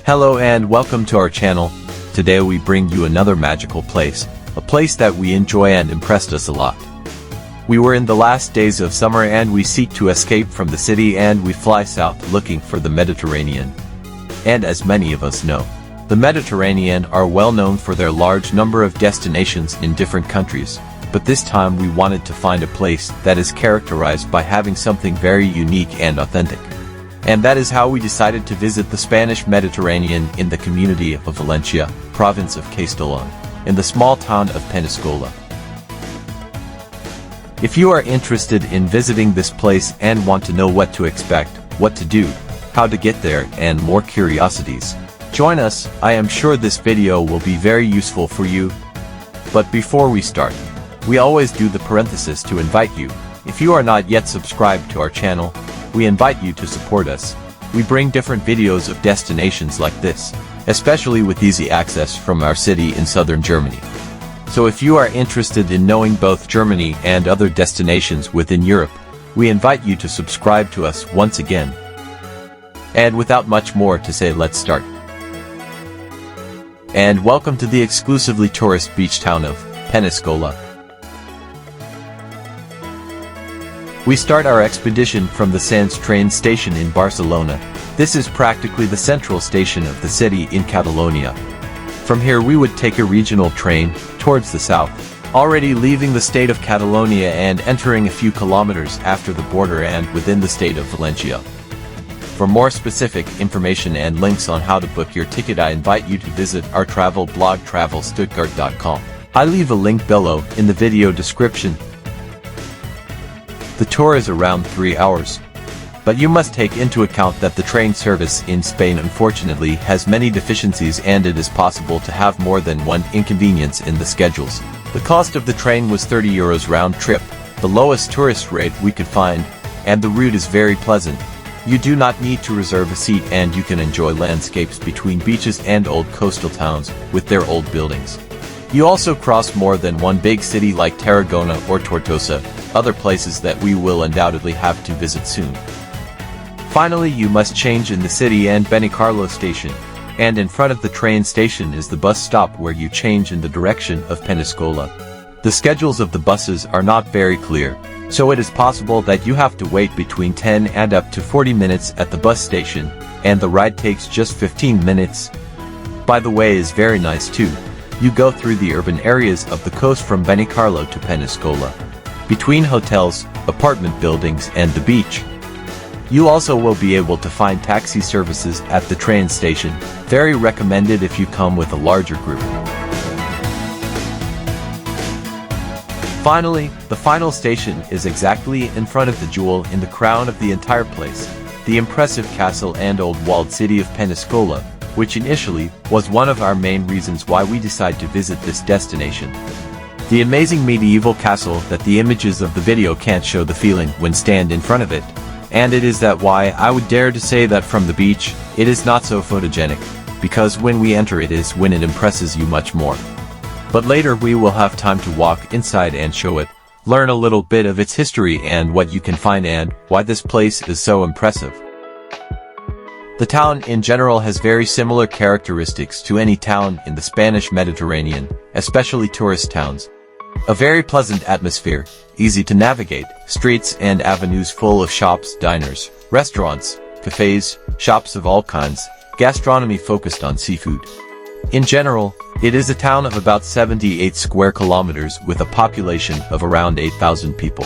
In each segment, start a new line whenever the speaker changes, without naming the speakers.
Hello and welcome to our channel. Today we bring you another magical place, a place that we enjoy and impressed us a lot. We were in the last days of summer and we seek to escape from the city and we fly south looking for the Mediterranean. And as many of us know, the Mediterranean are well known for their large number of destinations in different countries, but this time we wanted to find a place that is characterized by having something very unique and authentic. And that is how we decided to visit the Spanish Mediterranean in the community of Valencia, province of Castellón, in the small town of Peñíscola. If you are interested in visiting this place and want to know what to expect, what to do, how to get there, and more curiosities, join us. I am sure this video will be very useful for you. But before we start, we always do the parenthesis to invite you. If you are not yet subscribed to our channel, we invite you to support us. We bring different videos of destinations like this, especially with easy access from our city in southern Germany. So if you are interested in knowing both Germany and other destinations within Europe, we invite you to subscribe to us once again. And without much more to say, let's start. And welcome to the exclusively tourist beach town of Peñíscola. We start our expedition from the Sants train station in Barcelona. This is practically the central station of the city in Catalonia. From here we would take a regional train towards the south, already leaving the state of Catalonia and entering a few kilometers after the border and within the state of Valencia. For more specific information and links on how to book your ticket, I invite you to visit our travel blog travelstuttgart.com. I leave a link below in the video description. The tour is around 3 hours. But you must take into account that the train service in Spain unfortunately has many deficiencies and it is possible to have more than one inconvenience in the schedules. The cost of the train was €30 round trip, the lowest tourist rate we could find, and the route is very pleasant. You do not need to reserve a seat and you can enjoy landscapes between beaches and old coastal towns with their old buildings. You also cross more than one big city like Tarragona or Tortosa, other places that we will undoubtedly have to visit soon. Finally, you must change in the city and Benicarlo station, and in front of the train station is the bus stop where you change in the direction of Peñíscola. The schedules of the buses are not very clear, so it is possible that you have to wait between 10 and up to 40 minutes at the bus station, and the ride takes just 15 minutes. By the way, is very nice too. You go through the urban areas of the coast from Benicarlo to Peñíscola, between hotels, apartment buildings and the beach. You also will be able to find taxi services at the train station, very recommended if you come with a larger group. Finally, the final station is exactly in front of the jewel in the crown of the entire place, the impressive castle and old walled city of Peñíscola, which initially was one of our main reasons why we decided to visit this destination. The amazing medieval castle that the images of the video can't show the feeling when stand in front of it. And it is that why I would dare to say that from the beach, it is not so photogenic, because when we enter it is when it impresses you much more. But later we will have time to walk inside and show it, learn a little bit of its history and what you can find and why this place is so impressive. The town in general has very similar characteristics to any town in the Spanish Mediterranean, especially tourist towns. A very pleasant atmosphere, easy to navigate, streets and avenues full of shops, diners, restaurants, cafes, shops of all kinds, gastronomy focused on seafood. In general, it is a town of about 78 square kilometers with a population of around 8,000 people.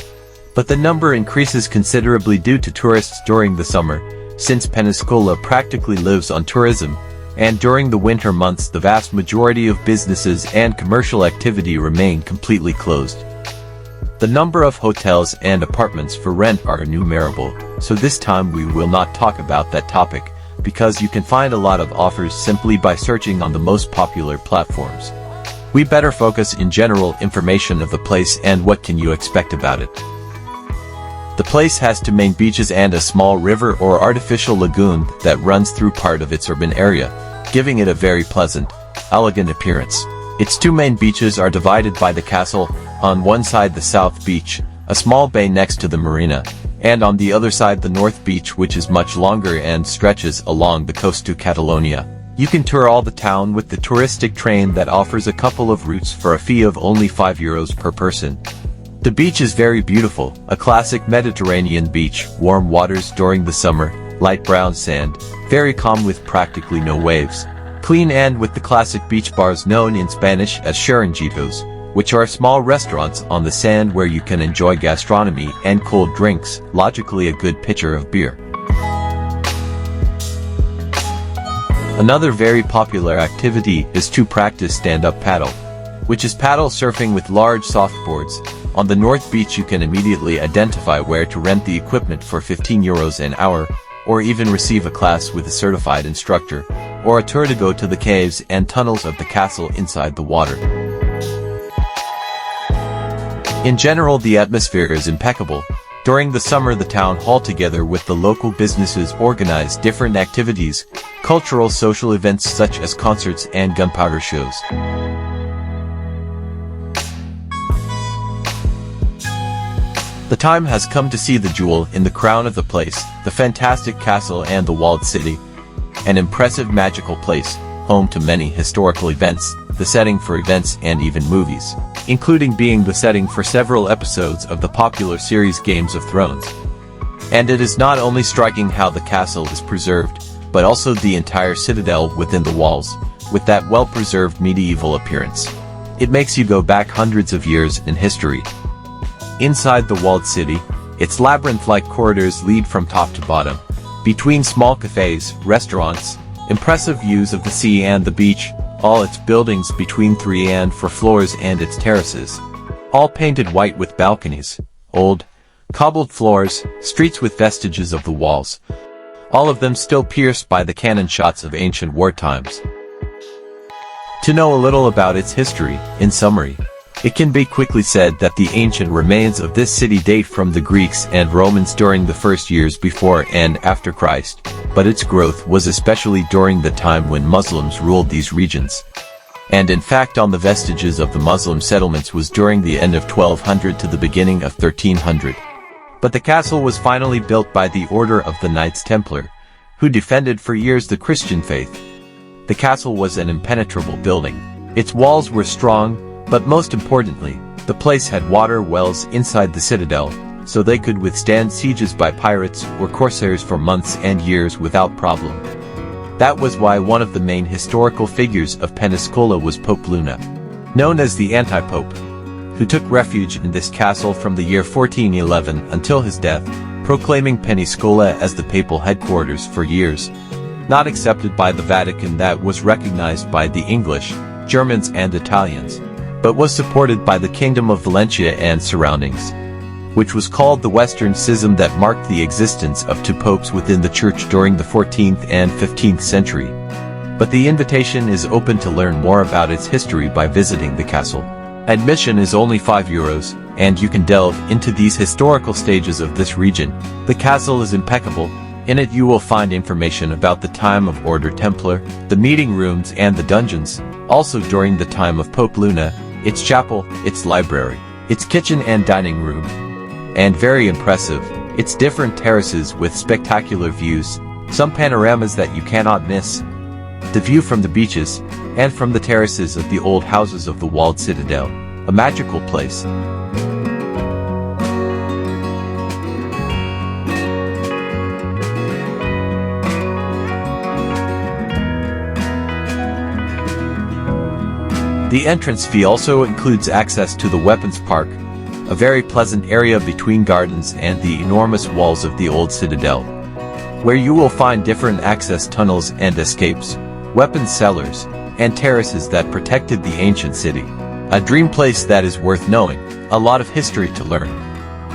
But the number increases considerably due to tourists during the summer, since Peñíscola practically lives on tourism, and during the winter months the vast majority of businesses and commercial activity remain completely closed. The number of hotels and apartments for rent are innumerable, so this time we will not talk about that topic, because you can find a lot of offers simply by searching on the most popular platforms. We better focus in general information of the place and what can you expect about it. The place has two main beaches and a small river or artificial lagoon that runs through part of its urban area, giving it a very pleasant, elegant appearance. Its two main beaches are divided by the castle, on one side the south beach, a small bay next to the marina, and on the other side the north beach which is much longer and stretches along the coast to Catalonia. You can tour all the town with the touristic train that offers a couple of routes for a fee of only €5 per person. The beach is very beautiful, a classic Mediterranean beach, warm waters during the summer, light brown sand, very calm with practically no waves. Clean and with the classic beach bars known in Spanish as chiringuitos, which are small restaurants on the sand where you can enjoy gastronomy and cold drinks, logically a good pitcher of beer. Another very popular activity is to practice stand-up paddle, which is paddle surfing with large softboards. On the North Beach you can immediately identify where to rent the equipment for €15 an hour, or even receive a class with a certified instructor, or a tour to go to the caves and tunnels of the castle inside the water. In general, the atmosphere is impeccable. During the summer the town hall together with the local businesses organize different activities, cultural social events such as concerts and gunpowder shows. The time has come to see the jewel in the crown of the place, the fantastic castle and the walled city. An impressive magical place, home to many historical events, the setting for events and even movies, including being the setting for several episodes of the popular series Games of Thrones. And it is not only striking how the castle is preserved, but also the entire citadel within the walls, with that well-preserved medieval appearance. It makes you go back hundreds of years in history. Inside the walled city, its labyrinth-like corridors lead from top to bottom, between small cafes, restaurants, impressive views of the sea and the beach, all its buildings between 3 and 4 floors and its terraces, all painted white with balconies, old, cobbled floors, streets with vestiges of the walls, all of them still pierced by the cannon shots of ancient war times. To know a little about its history, in summary, it can be quickly said that the ancient remains of this city date from the Greeks and Romans during the first years before and after Christ, but its growth was especially during the time when Muslims ruled these regions. And in fact on the vestiges of the Muslim settlements was during the end of 1200 to the beginning of 1300. But the castle was finally built by the order of the Knights Templar, who defended for years the Christian faith. The castle was an impenetrable building. Its walls were strong, but most importantly, the place had water wells inside the citadel, so they could withstand sieges by pirates or corsairs for months and years without problem. That was why one of the main historical figures of Peñíscola was Pope Luna, known as the anti-pope, who took refuge in this castle from the year 1411 until his death, proclaiming Peñíscola as the papal headquarters for years. Not accepted by the Vatican, that was recognized by the English, Germans and Italians, but was supported by the Kingdom of Valencia and surroundings, which was called the Western Schism that marked the existence of 2 popes within the Church during the 14th and 15th century. But the invitation is open to learn more about its history by visiting the castle. Admission is only €5, and you can delve into these historical stages of this region. The castle is impeccable. In it you will find information about the time of Order Templar, the meeting rooms and the dungeons, also during the time of Pope Luna, its chapel, its library, its kitchen and dining room. And very impressive, its different terraces with spectacular views, some panoramas that you cannot miss. The view from the beaches, and from the terraces of the old houses of the walled citadel, a magical place. The entrance fee also includes access to the Weapons Park, a very pleasant area between gardens and the enormous walls of the old citadel, where you will find different access tunnels and escapes, weapons cellars, and terraces that protected the ancient city. A dream place that is worth knowing, a lot of history to learn.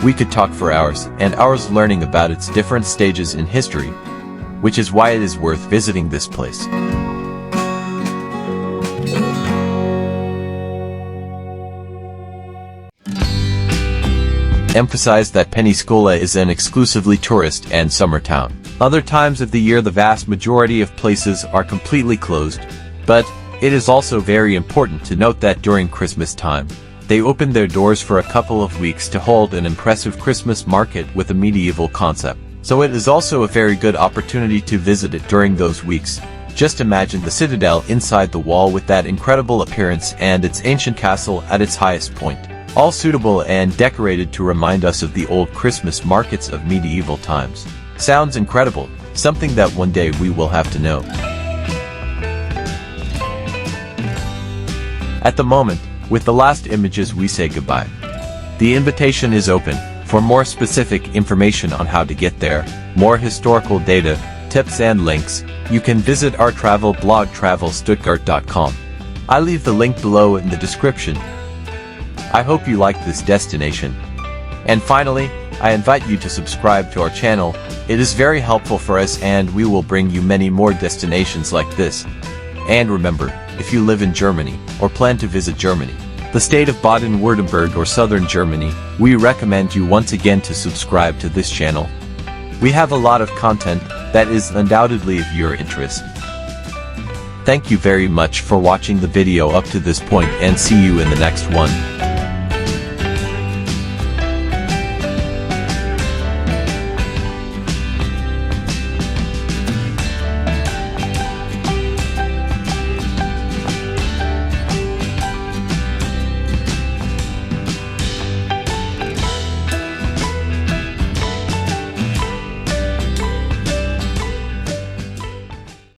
We could talk for hours and hours learning about its different stages in history, which is why it is worth visiting this place. Emphasize that Peñíscola is an exclusively tourist and summer town. Other times of the year the vast majority of places are completely closed, but it is also very important to note that during Christmas time, they open their doors for a couple of weeks to hold an impressive Christmas market with a medieval concept. So it is also a very good opportunity to visit it during those weeks. Just imagine the citadel inside the wall with that incredible appearance and its ancient castle at its highest point, all suitable and decorated to remind us of the old Christmas markets of medieval times. Sounds incredible, something that one day we will have to know. At the moment, with the last images we say goodbye. The invitation is open. For more specific information on how to get there, more historical data, tips and links, you can visit our travel blog travelstuttgart.com. I leave the link below in the description. I hope you like this destination. And finally, I invite you to subscribe to our channel. It is very helpful for us and we will bring you many more destinations like this. And remember, if you live in Germany, or plan to visit Germany, the state of Baden-Württemberg or southern Germany, we recommend you once again to subscribe to this channel. We have a lot of content that is undoubtedly of your interest. Thank you very much for watching the video up to this point and see you in the next one.